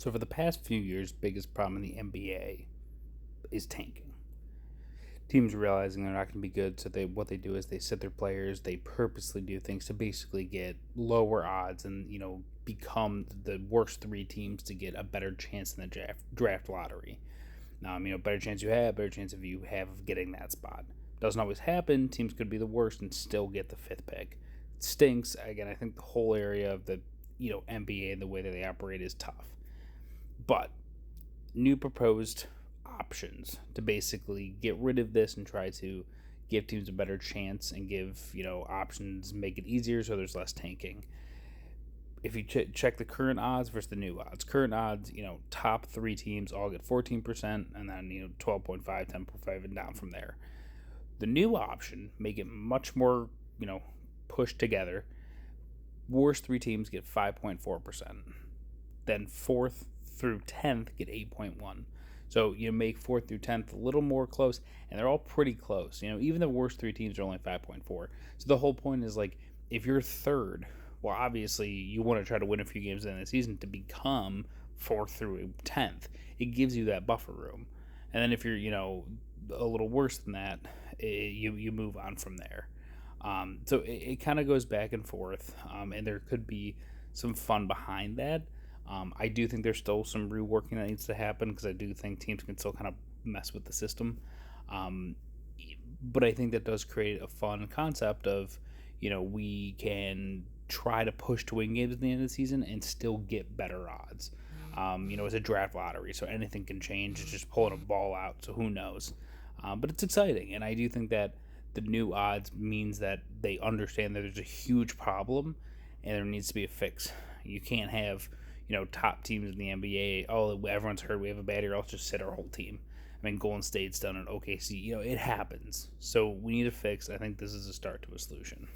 So for the past few years, biggest problem in the NBA is tanking. Teams realizing they're not going to be good, so what they do is they sit their players. They purposely do things to basically get lower odds and become the worst three teams to get a better chance in the draft lottery. Better chance you have, better chance of you have of getting that spot. Doesn't always happen. Teams could be the worst and still get the fifth pick. It stinks. Again, I think the whole area of the NBA and the way that they operate is tough. But new proposed options to basically get rid of this and try to give teams a better chance and give options, make it easier so there's less tanking. If you check the current odds versus the new odds, top three teams all get 14%, and then 12.5, 10.5, and down from there. The new option make it much more pushed together. Worst three teams get 5.4%. Then fourth through 10th get 8.1. So you make 4th through 10th a little more close, and they're all pretty close. Even the worst three teams are only 5.4. So the whole point is, like, if you're third, well, obviously you want to try to win a few games in the season to become 4th through 10th. It gives you that buffer room. And then if you're, a little worse than that, you move on from there. So it kind of goes back and forth, and there could be some fun behind that. I do think there's still some reworking that needs to happen because I do think teams can still kind of mess with the system. But I think that does create a fun concept of, we can try to push to win games at the end of the season and still get better odds. It's a draft lottery, so anything can change. It's just pulling a ball out, so who knows? But it's exciting, and I do think that the new odds means that they understand that there's a huge problem and there needs to be a fix. You can't have top teams in the NBA. Oh, everyone's heard we have a bad year. Let's just sit our whole team. I mean, Golden State's done it. OKC. It happens. So we need a fix. I think this is a start to a solution.